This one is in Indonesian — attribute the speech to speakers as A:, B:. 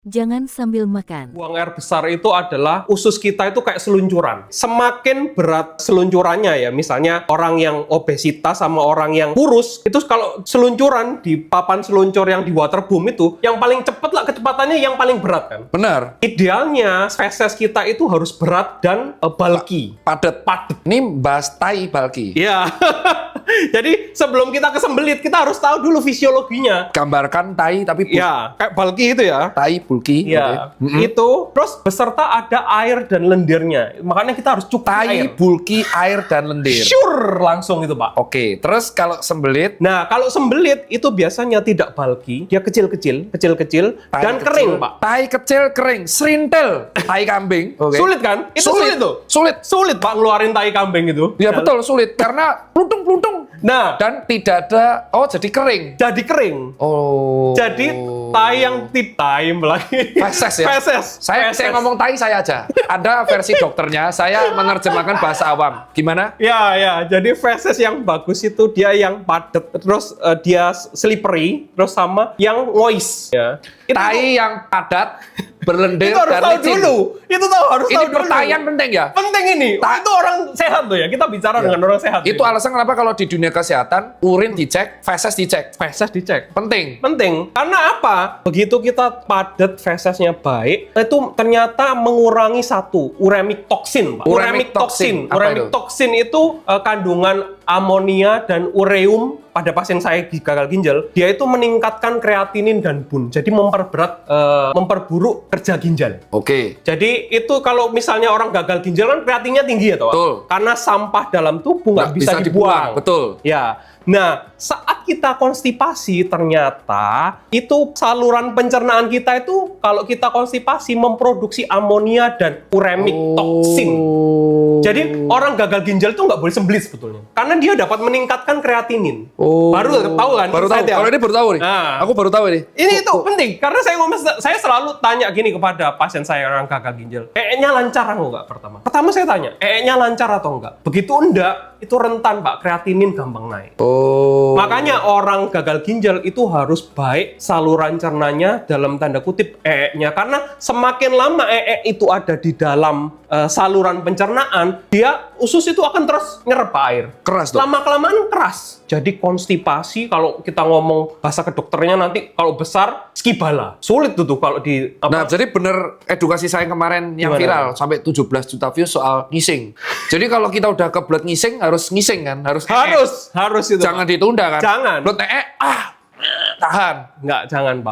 A: Jangan sambil makan.
B: Buang air besar itu adalah usus kita itu kayak seluncuran. Semakin berat seluncurannya ya, misalnya orang yang obesitas sama orang yang kurus, itu kalau seluncuran di papan seluncur yang di waterboom itu, yang paling cepat lah kecepatannya yang paling berat kan?
C: Benar.
B: Idealnya feses kita itu harus berat dan bulky.
C: Padat. Ini bahas tai bulky.
B: Iya. Jadi sebelum kita kesembelit, kita harus tahu dulu fisiologinya.
C: Gambarkan tai tapi
B: Ya, kayak bulky itu ya.
C: tai bulky.
B: Iya,
C: Oke.
B: itu terus beserta ada air dan lendirnya. Makanya kita harus cukup
C: Tai,
B: air.
C: bulky, air dan lendir.
B: Sure, langsung itu, Pak.
C: Oke, terus kalau sembelit
B: Nah, kalau sembelit itu biasanya tidak bulky, dia kecil-kecil
C: tai
B: dan
C: kecil,
B: kering, Pak.
C: Tai kecil kering, serintil, tai kambing. Oke.
B: Sulit kan? Itu sulit tuh.
C: Sulit.
B: Sulit, Pak, ngeluarin tai kambing itu.
C: Ya betul sulit karena pluntung-pluntung
B: Nah,
C: dan tidak ada jadi kering.
B: jadi kering.
C: Oh.
B: Jadi tai yang tai lagi.
C: Feses ya?
B: Feses.
C: Saya ngomong tai saya aja. Ada versi dokternya, saya menerjemahkan bahasa awam. Gimana?
B: Ya, jadi feses yang bagus itu dia yang padat, terus dia slippery, terus sama yang moist. Ya.
C: Tai yang padat, berlendir
B: Itu harus
C: dan
B: tahu
C: licin.
B: dulu. Itu harus
C: Ini
B: tahu dulu.
C: pertanyaan penting ya?
B: Penting ini. Itu orang sehat tuh ya. Kita bicara dengan orang sehat.
C: Itu alasan kenapa kalau di dunia kesehatan, urin dicek, feses dicek.
B: feses dicek.
C: Penting.
B: Penting. Karena apa? Begitu kita padat fesesnya baik, itu ternyata mengurangi satu, uremic toxin, Pak.
C: Uremic toxin. Apa
B: Uremic
C: itu?
B: toxin itu kandungan amonia dan ureum pada pasien saya gagal ginjal. Dia itu meningkatkan kreatinin dan bun. Jadi memperburuk kerja ginjal.
C: Oke.
B: Jadi itu kalau misalnya orang gagal ginjal kan kreatinnya tinggi ya, toh?
C: Betul.
B: Karena sampah dalam tubuh nggak bisa dibuang.
C: Betul.
B: Ya. Nah, saat kita konstipasi ternyata itu saluran pencernaan kita itu kalau kita konstipasi memproduksi amonia dan uremic toxin. Jadi orang gagal ginjal itu nggak boleh sembelit sebetulnya. Karena dia dapat meningkatkan kreatinin. Baru tahu kan?
C: Baru tahu.
B: insight ya?
C: Kalau ini baru tahu nih.
B: Nah.
C: Aku baru tahu ini.
B: Ini itu penting karena saya selalu tanya gini kepada pasien saya orang gagal ginjal. EE-nya lancar atau enggak pertama? Pertama saya tanya, EE-nya lancar atau enggak? Begitu enggak, itu rentan Pak, kreatinin gampang naik.
C: Oh.
B: Makanya orang gagal ginjal itu harus baik saluran cernanya dalam tanda kutip EE-nya karena semakin lama EE itu ada di dalam saluran pencernaan, dia usus itu akan terus nyerap air.
C: Keras dong.
B: Lama-kelamaan keras. Jadi konstipasi kalau kita ngomong bahasa kedokternya nanti kalau besar skibala. Sulit tuh kalau di
C: Nah, jadi bener edukasi saya kemarin yang
B: Gimana?
C: viral sampai 17 juta views soal ngising. Jadi kalau kita udah kebelet ngising harus ngising kan, harus
B: harus itu.
C: jangan ditunda kan.
B: Jangan.
C: Belet tahan.
B: Nggak, jangan Pak.